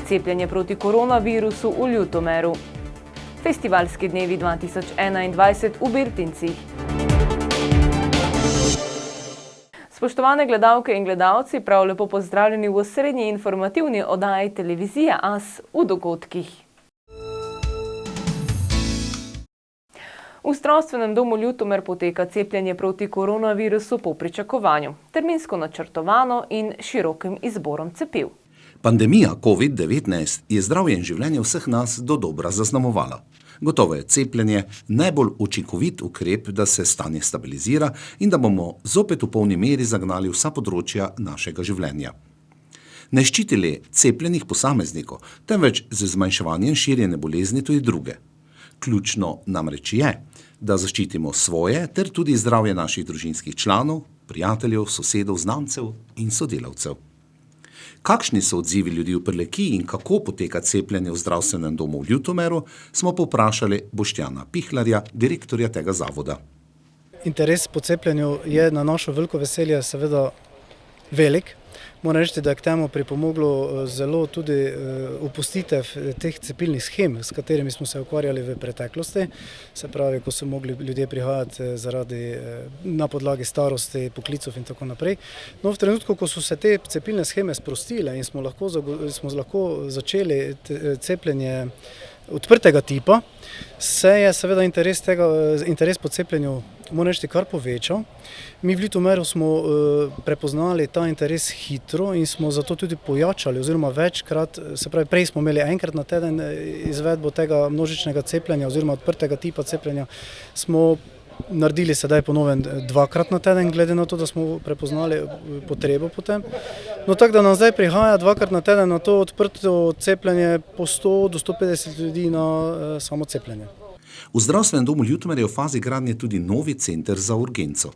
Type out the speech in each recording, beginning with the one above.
cepljenje proti koronavirusu v Ljutomeru. Festivalski dnevi 2021 v Beltincih. Spoštovane gledalke in gledalci, prav lepo pozdravljeni v osrednji informativni oddaji televizije AS v dogodkih. V Zdravstvenem domu Ljutomer poteka cepljenje proti koronavirusu po pričakovanju, terminsko načrtovano in širokim izborom cepiv. Pandemija COVID-19 je zdravje in življenje vseh nas dodobra zaznamovala. Gotovo je cepljenje najbolj učinkovit ukrep, da se stanje stabilizira in da bomo zopet v polni meri zagnali vsa področja našega življenja. Ne ščiti le cepljenih posameznikov, temveč z zmanjševanjem širjenja bolezni tudi druge. Ključno namreč je, da zaščitimo svoje ter tudi zdravje naših družinskih članov, prijateljev, sosedov, znancev in sodelavcev. Kakšni so odzivi ljudi v Prlekiji in kako poteka cepljenje v Zdravstvenem domu v Ljutomeru, smo povprašali Boštjana Pihlarja, direktorja tega zavoda. Interes po cepljenju je na našo veliko veselje seveda velik. Moram reči, da je k temu pripomoglo zelo tudi opustitev teh cepilnih shem, s katerimi smo se ukvarjali v preteklosti. Se pravi, ko so mogli ljudje prihajati na podlagi starosti, poklicov in tako naprej. No, v trenutku, ko so se te cepilne sheme sprostile in smo lahko začeli cepljenje odprtega tipa, se je seveda interes po cepljenju, moram reči, kar povečal. Mi v Ljutomeru smo prepoznali ta interes hitro in smo zato tudi pojačali oziroma večkrat, se pravi prej smo imeli enkrat na teden izvedbo tega množičnega cepljenja oziroma odprtega tipa cepljenja, smo naredili sedaj po novem dvakrat na teden, glede na to, da smo prepoznali potrebo po tem. No, tako da nam zdaj prihaja dvakrat na teden na to odprto cepljenje po 100 do 150 ljudi na samo cepljenje. V Zdravstvenem domu Ljutomer je v fazi gradnje tudi novi center za urgenco.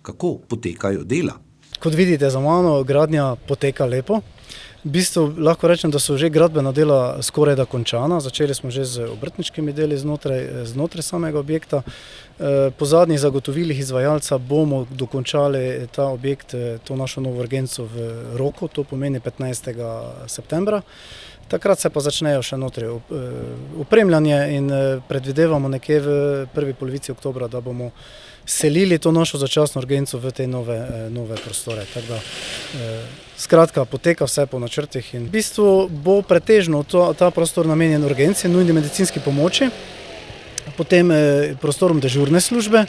Kako potekajo dela? Kot vidite za mano, gradnja poteka lepo. V bistvu lahko rečem, da so že gradbena dela skoraj da končana. Začeli smo že z obrtniškimi deli znotraj samega objekta. Po zadnjih zagotovilih izvajalca bomo dokončali ta objekt, to našo novo urgenco v roku, to pomeni 15. septembra. Takrat se pa začnejo še notri opremljanje in predvidevamo nekje v prvi polovici oktobra, da bomo selili to našo začasno urgenco v te nove prostore. Tako da, skratka, poteka vse po načrtih in v bistvu bo pretežno ta prostor namenjen urgenci, nujni medicinski pomoči, potem prostorom dežurne službe.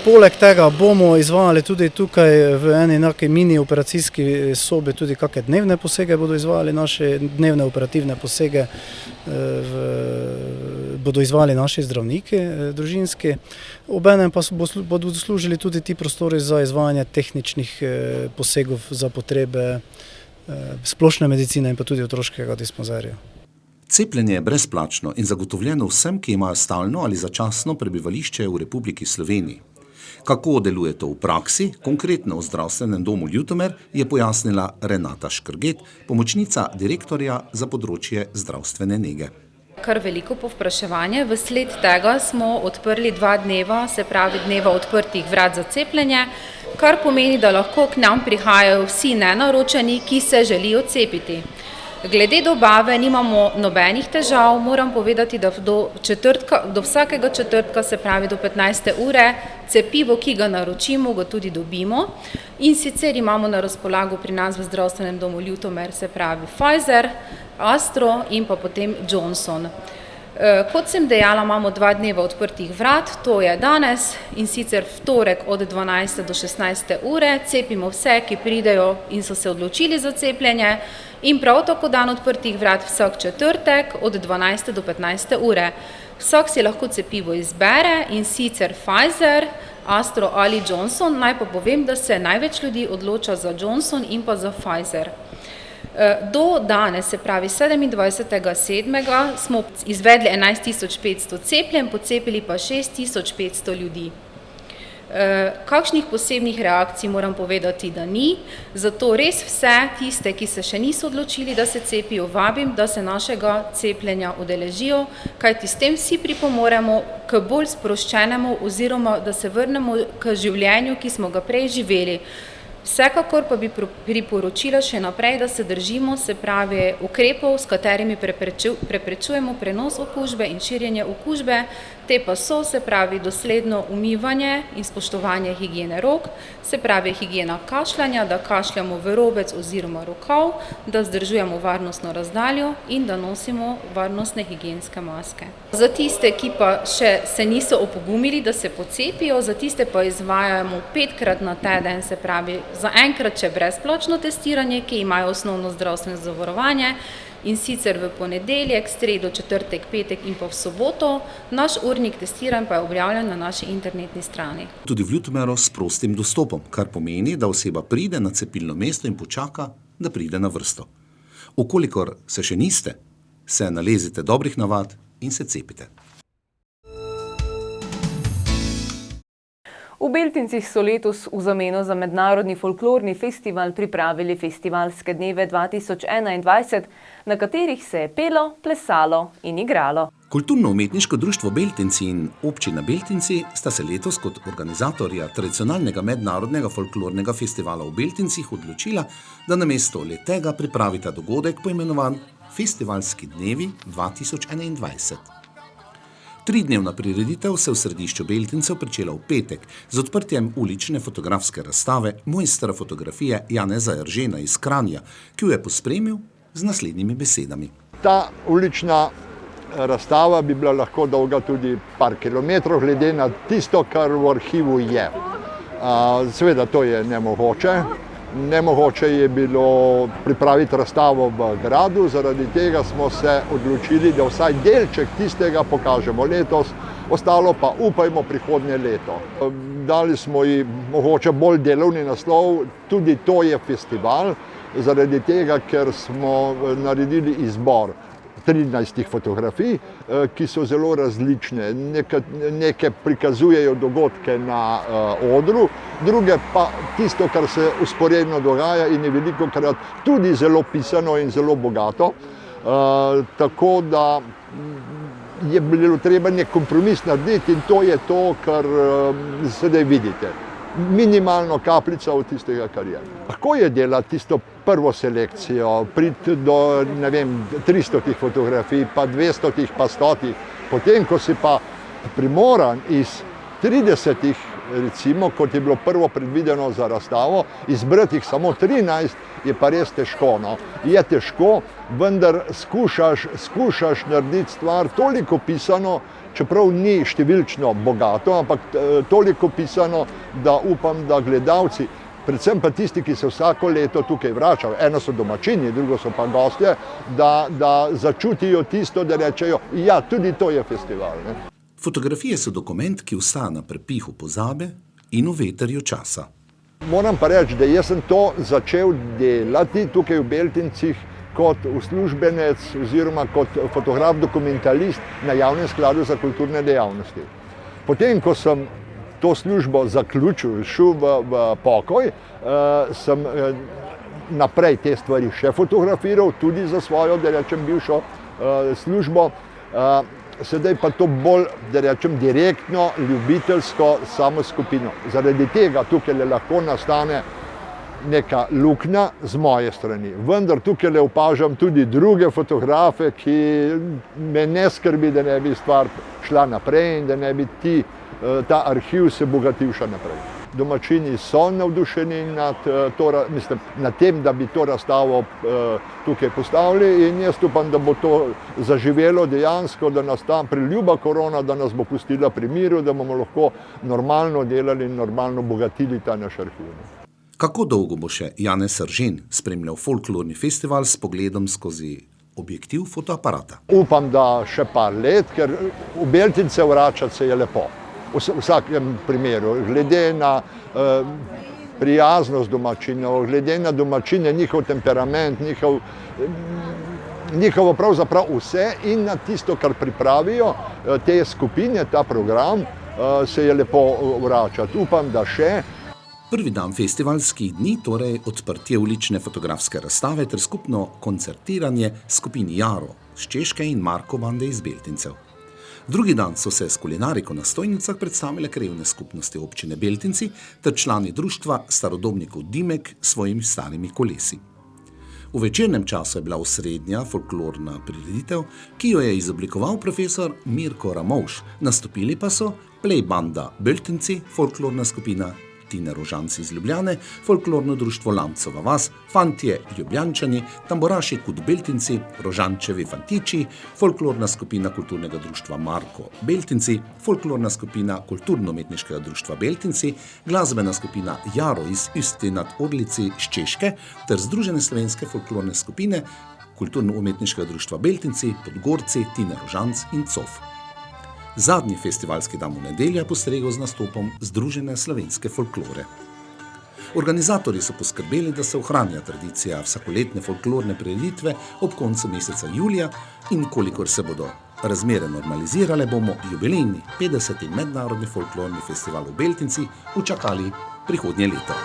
Poleg tega bomo izvajali tudi tukaj v eni mini operacijski sobi tudi kakšne dnevne posege, bodo izvajali naše dnevne operativne posege, bodo izvajali naši zdravniki družinski. Obenem pa bodo služili tudi ti prostori za izvajanje tehničnih posegov za potrebe splošne medicine in pa tudi otroškega dispanzerja. Cepljenje je brezplačno in zagotovljeno vsem, ki imajo stalno ali začasno prebivališče v Republiki Sloveniji. Kako deluje to v praksi, konkretno v Zdravstvenem domu Ljutomer, je pojasnila Renata Škrget, pomočnica direktorja za področje zdravstvene nege. Kar veliko povpraševanje. Vsled tega smo odprli 2 dneva, se pravi dneva odprtih vrat za cepljenje, kar pomeni, da lahko k nam prihajajo vsi nenaročeni, ki se želijo cepiti. Glede dobave nimamo nobenih težav, moram povedati, da do vsakega četrtka, se pravi do 15. ure, cepivo, ki ga naročimo, ga tudi dobimo. In sicer imamo na razpolago pri nas v Zdravstvenem domu Ljutomer, se pravi Pfizer, Astro in pa potem Johnson. Kot sem dejala, imamo 2 dneva odprtih vrat, to je danes in sicer v torek od 12. do 16. ure. Cepimo vse, ki pridejo in so se odločili za cepljenje. In prav tako dan odprtih vrat vsak četrtek od 12. do 15. ure. Vsak si lahko cepivo izbere in sicer Pfizer, Astro ali Johnson. Naj pa povem, da se največ ljudi odloča za Johnson in pa za Pfizer. Do danes, se pravi 27.7. smo izvedli 11.500 cepljenj, pocepili pa 6.500 ljudi. Kakšnih posebnih reakcij moram povedati, da ni, zato res vse tiste, ki se še niso odločili, da se cepijo, vabim, da se našega cepljenja udeležijo, kajti s tem vsi pripomoremo k bolj sproščenemu oziroma da se vrnemo k življenju, ki smo ga prej živeli. Vsekakor pa bi priporočila še naprej, da se držimo, se pravi, ukrepov, s katerimi preprečujemo prenos okužbe in širjenje okužbe. Te pa so, se pravi, dosledno umivanje in spoštovanje higiene rok, se pravi, higiena kašljanja, da kašljamo v robec oziroma rokav, da vzdržujemo varnostno razdaljo in da nosimo varnostne higienske maske. Za tiste, ki pa še se niso opogumili, da se pocepijo, za tiste pa izvajamo 5-krat na teden, se pravi, za enkrat še brezplačno testiranje, ki imajo osnovno zdravstveno zavarovanje, in sicer v ponedeljek, sredo, četrtek, petek in pa v soboto. Naš urnik testiranj pa je objavljen na naši internetni strani. Tudi v Ljutomeru s prostim dostopom, kar pomeni, da oseba pride na cepilno mesto in počaka, da pride na vrsto. Ukolikor se še niste, se nalezite dobrih navad in se cepite. V Beltincih so letos v zameno za mednarodni folklorni festival pripravili Festivalske dneve 2021, na katerih se je pelo, plesalo in igralo. Kulturno-umetniško društvo Beltinci in občina Beltinci sta se letos kot organizatorja tradicionalnega mednarodnega folklornega festivala v Beltincih odločila, da namesto le-tega pripravita dogodek poimenovan Festivalski dnevi 2021. 3-dnevna prireditev se v središču Beltincev pričela v petek z odprtjem ulične fotografske razstave mojstra fotografije Janeza Eržena iz Kranja, ki jo je pospremil z naslednjimi besedami. Ta ulična razstava bi bila lahko dolga tudi par kilometrov, glede na tisto, kar v arhivu je. Seveda to je nemogoče. Nemogoče je bilo pripraviti razstavo v gradu, zaradi tega smo se odločili, da vsaj delček tistega pokažemo letos, ostalo pa upajmo prihodnje leto. Dali smo ji mogoče bolj delovni naslov, tudi to je festival, zaradi tega, ker smo naredili izbor 13 fotografij, ki so zelo različne. Neke prikazujejo dogodke na odru, druge pa tisto, kar se vzporedno dogaja in je velikokrat tudi zelo pisano in zelo bogato. Tako da je bilo treba nek kompromis narediti in to je to, kar sedaj vidite. Minimalno kapljica od tistega, kar je. Lahko je delati tisto prvo selekcijo, priti do 300 fotografij, pa 200, pa 100. Potem, ko si pa primoran iz 30, recimo, kot je bilo prvo predvideno za razstavo, izbrati jih samo 13, je pa res težko. No. Je težko, vendar skušaš narediti stvar toliko pisano, čeprav ni številčno bogato, ampak toliko pisano, da upam, da gledalci, predvsem pa tisti, ki se vsako leto tukaj vračajo, eno so domačini, drugo so pa gostje, da začutijo tisto, da rečejo, ja, tudi to je festival. Ne? Fotografije so dokument, ki vsta na prepihu pozabe in v veterju časa. Moram pa reči, da jaz sem to začel delati tukaj v Beltincih kot uslužbenec oziroma kot fotograf-dokumentalist na Javnem skladu za kulturne dejavnosti. Potem, ko sem to službo zaključil, šel v pokoj, sem naprej te stvari še fotografiral, tudi za svojo, da rečem, bivšo službo. Sedaj pa to bolj, da rečem, direktno, ljubiteljsko samo skupino. Zaradi tega tukaj lahko nastane neka luknja z moje strani. Vendar tukaj opažam tudi druge fotografe, ki me ne skrbi, da ne bi stvar šla naprej in da ne bi ta arhiv se bogatil še naprej. Domačini so navdušeni nad tem, da bi to razstavo tukaj postavili in jaz upam, da bo to zaživelo dejansko, da nas ta preljuba korona, da nas bo pustila pri miru, da bomo lahko normalno delali in normalno bogatili ta naš arhiv. Kako dolgo bo še Janez Eržen spremljal folklorni festival s pogledom skozi objektiv fotoaparata? Upam, da še par let, ker v Beltince vračati se je lepo. V vsakem primeru, glede na prijaznost domačinov, glede na domačine, njihov temperament, njihovo pravzaprav vse in na tisto, kar pripravijo te skupine, ta program, se je lepo vračati. Upam, da še. Prvi dan festivalskih dni, torej odprtje ulične fotografske razstave ter skupno koncertiranje skupini Jaro z Češke in Marko Bande iz Beltincev. Drugi dan so se s kulinariko na stojnicah predstavile krajevne skupnosti občine Beltinci ter člani društva starodobnikov Dimek s svojimi starimi kolesi. V večernem času je bila osrednja folklorna prireditev, ki jo je izoblikoval profesor Mirko Ramovš, nastopili pa so plejbanda Beltinci, folklorna skupina Tine Rožanci iz Ljubljane, folklorno društvo Lancova vas, Fantje Ljubljančani, tamburaši Kud Beltinci, Rožančevi fantiči, folklorna skupina kulturnega društva Marko Beltinci, folklorna skupina kulturno-umetniškega društva Beltinci, glasbena skupina Jaro iz Üsti nad Orlici iz Češke ter Združene slovenske folklorne skupine kulturno-umetniškega društva Beltinci, Podgorci, Tine Rožanc in Cof. Zadnji festivalski dan v nedeljo je postregel z nastopom Združene slovenske folklore. Organizatorji so poskrbeli, da se ohranja tradicija vsakoletne folklorne prireditve ob koncu meseca julija in kolikor se bodo razmere normalizirale, bomo jubilejni 50. mednarodni folklorni festival v Beltinci učakali prihodnje leto.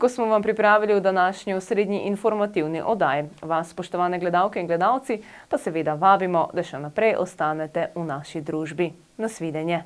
Toliko smo vam pripravili v današnji osrednji informativni oddaji. Vas, spoštovane gledalke in gledalci, pa seveda vabimo, da še naprej ostanete v naši družbi. Nasvidenje.